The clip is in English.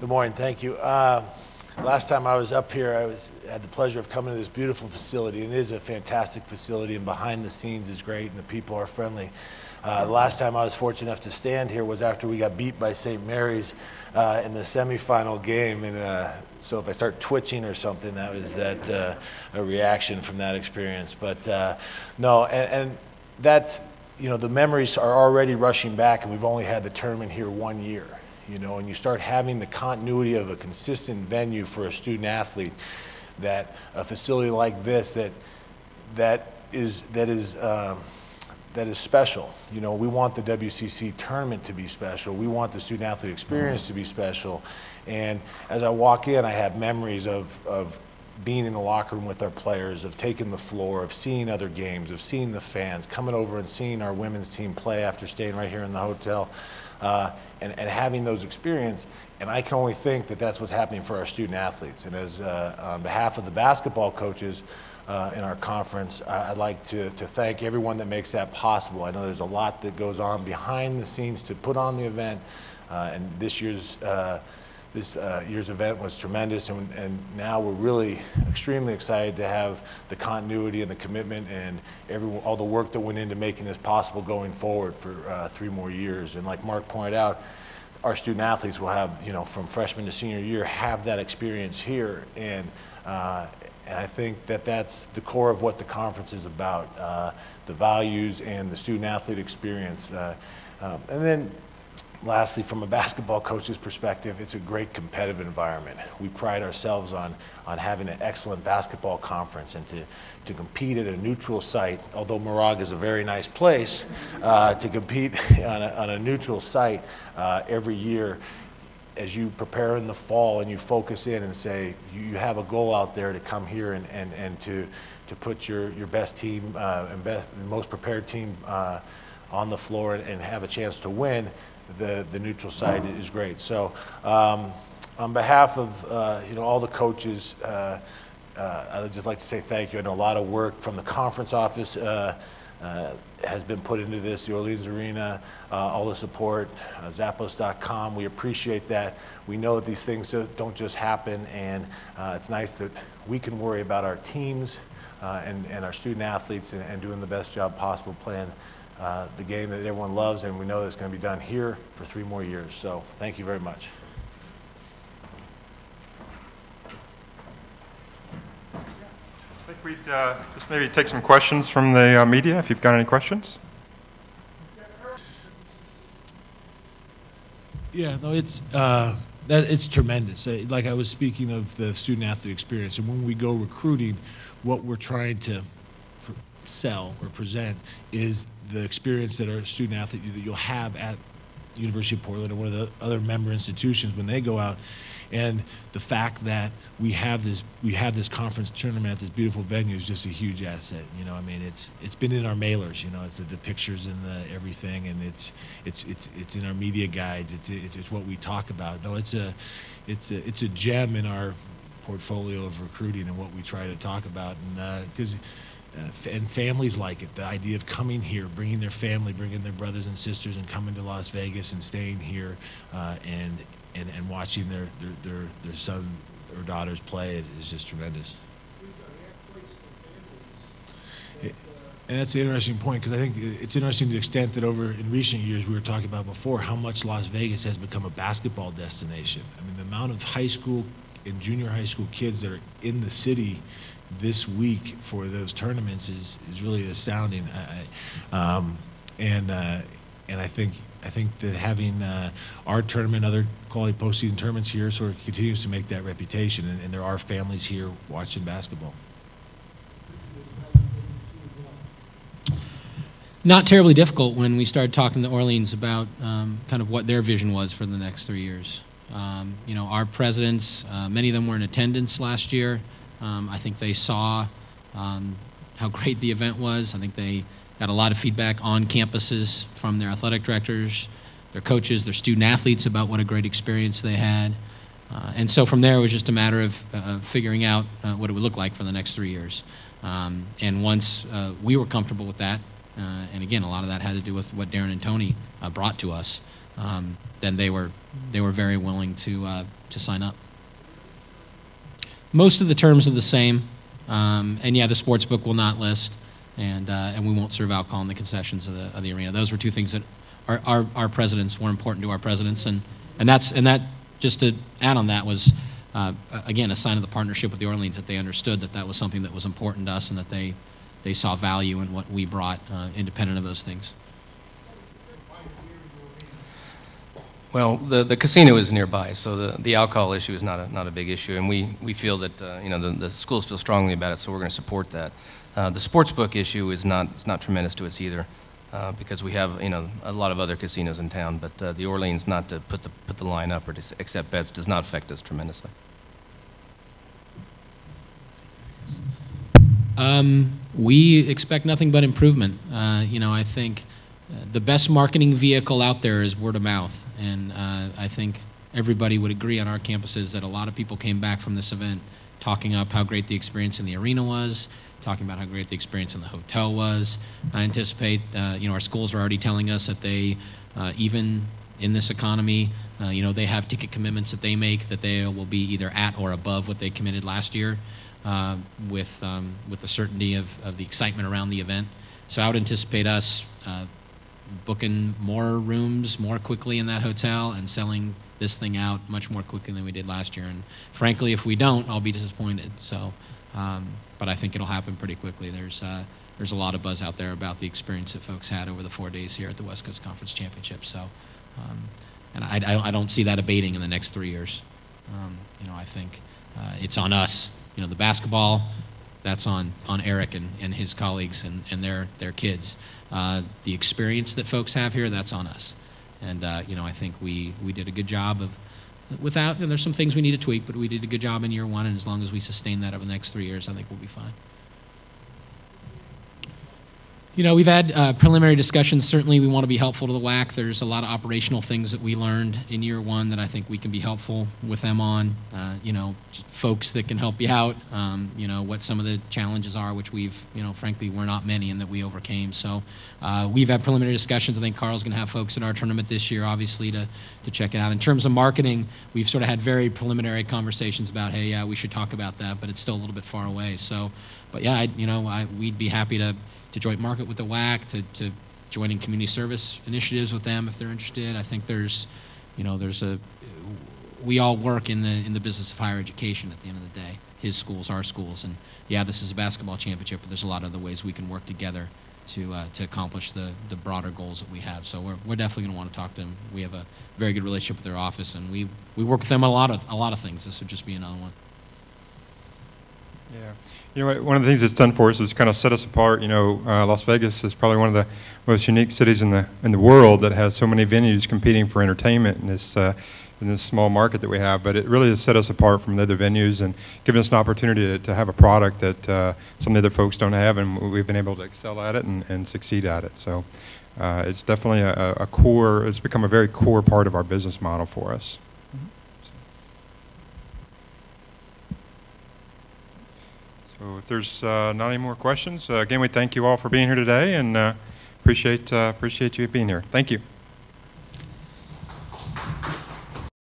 Good morning, thank you. Last time I was up here, I had the pleasure of coming to this beautiful facility, and it is a fantastic facility, and behind the scenes is great, and the people are friendly. The last time I was fortunate enough to stand here was after we got beat by St. Mary's in the semifinal game, and so if I start twitching or something, that was a reaction from that experience. But no, and that's, you know, the memories are already rushing back, and we've only had the tournament here 1 year. You know, and you start having the continuity of a consistent venue for a student athlete, that a facility like this that is special. You know, we want the WCC tournament to be special. We want the student athlete experience to be special. And as I walk in, I have memories of being in the locker room with our players, of taking the floor, of seeing other games, of seeing the fans, coming over and seeing our women's team play after staying right here in the hotel. And having those experiences, and I can only think that that's what's happening for our student athletes. And as on behalf of the basketball coaches in our conference, I'd like to thank everyone that makes that possible. I know there's a lot that goes on behind the scenes to put on the event, and this year's event was tremendous, and now we're really extremely excited to have the continuity and the commitment and all the work that went into making this possible going forward for 3 more years. And like Mark pointed out, our student athletes will have, you know, from freshman to senior year, have that experience here, and I think that that's the core of what the conference is about, the values and the student athlete experience. And then lastly, from a basketball coach's perspective, it's a great competitive environment. We pride ourselves on having an excellent basketball conference, and to compete at a neutral site, although Moraga is a very nice place, to compete on a neutral site every year. As you prepare in the fall and you focus in and say, you have a goal out there to come here and to put your best team and most prepared team on the floor and have a chance to win, the neutral site is great. So on behalf of you know, all the coaches, I would just like to say thank you. I know a lot of work from the conference office has been put into this, the Orleans Arena, all the support, Zappos.com. We appreciate that. We know that these things don't just happen, and it's nice that we can worry about our teams and our student athletes and doing the best job possible playing the game that everyone loves, and we know that it's going to be done here for 3 more years. So thank you very much. I think we'd just maybe take some questions from the media, if you've got any questions. Yeah, no, it's tremendous. Like I was speaking of the student athlete experience, and when we go recruiting, what we're trying to sell or present is the experience that our student athlete that you'll have at the University of Portland or one of the other member institutions when they go out. And the fact that we have this conference tournament at this beautiful venue is just a huge asset. You know, I mean, it's been in our mailers. You know, it's the pictures and the everything, and it's in our media guides. It's what we talk about. No, it's a gem in our portfolio of recruiting and what we try to talk about, and because. And families like it, the idea of coming here, bringing their family, bringing their brothers and sisters, and coming to Las Vegas and staying here, and watching their son or daughters play is just tremendous. And that's an interesting point, because I think it's interesting to the extent that over in recent years we were talking about before how much Las Vegas has become a basketball destination. I mean, the amount of high school and junior high school kids that are in the city this week for those tournaments is really astounding, and I think that having our tournament, other quality postseason tournaments here, sort of continues to make that reputation, and there are families here watching basketball. Not terribly difficult when we started talking to Orleans about kind of what their vision was for the next 3 years. You know, our presidents, many of them were in attendance last year. I think they saw how great the event was. I think they got a lot of feedback on campuses from their athletic directors, their coaches, their student athletes about what a great experience they had. And so from there, it was just a matter of figuring out what it would look like for the next 3 years. And once we were comfortable with that, and again, a lot of that had to do with what Darren and Tony brought to us, then they were very willing to sign up. Most of the terms are the same, and yeah, the sports book will not list, and we won't serve alcohol in the concessions of the arena. Those were two things that our presidents were important to our presidents, and that just to add on that was again a sign of the partnership with the Orleans, that they understood that was something that was important to us, and that they saw value in what we brought, independent of those things. Well, the casino is nearby, so the alcohol issue is not a big issue, and we feel that the schools feel strongly about it, so we're going to support that. The sportsbook issue is not tremendous to us either, because we have a lot of other casinos in town, but the Orleans not to put the line up or to accept bets does not affect us tremendously. We expect nothing but improvement. I think the best marketing vehicle out there is word of mouth, and I think everybody would agree on our campuses that a lot of people came back from this event talking up how great the experience in the arena was, talking about how great the experience in the hotel was. I anticipate, our schools are already telling us that they, even in this economy, they have ticket commitments that they make that they will be either at or above what they committed last year, with the certainty of the excitement around the event. So I would anticipate us booking more rooms more quickly in that hotel and selling this thing out much more quickly than we did last year. And frankly, if we don't, I'll be disappointed. So, but I think it'll happen pretty quickly. There's a lot of buzz out there about the experience that folks had over the 4 days here at the West Coast Conference Championship. So, and I don't see that abating in the next 3 years. I think it's on us. The basketball, that's on Eric and his colleagues and their kids. The experience that folks have here, that's on us. And I think we did a good job of, and there's some things we need to tweak, but we did a good job in year one, and as long as we sustain that over the next 3 years, I think we'll be fine. We've had preliminary discussions. Certainly, we want to be helpful to the WAC. There's a lot of operational things that we learned in year one that I think we can be helpful with them on. Folks that can help you out. What some of the challenges are, which we've, frankly, were not many, and that we overcame. So we've had preliminary discussions. I think Carl's going to have folks in our tournament this year, obviously, to check it out. In terms of marketing, we've sort of had very preliminary conversations about, hey, yeah, we should talk about that, but it's still a little bit far away. So, but yeah, we'd be happy to joint market with the WAC, to joining community service initiatives with them if they're interested. I think we all work in the business of higher education at the end of the day. His schools, our schools, and yeah, this is a basketball championship, but there's a lot of other ways we can work together to accomplish the broader goals that we have. So we're definitely going to want to talk to them. We have a very good relationship with their office, and we work with them on a lot of things. This would just be another one. Yeah. One of the things it's done for us is kind of set us apart. Las Vegas is probably one of the most unique cities in the world that has so many venues competing for entertainment in this small market that we have. But it really has set us apart from the other venues and given us an opportunity to have a product that some of the other folks don't have, and we've been able to excel at it and succeed at it. So it's definitely a core. It's become a very core part of our business model for us. So if there's not any more questions, again, we thank you all for being here today, and appreciate you being here. Thank you.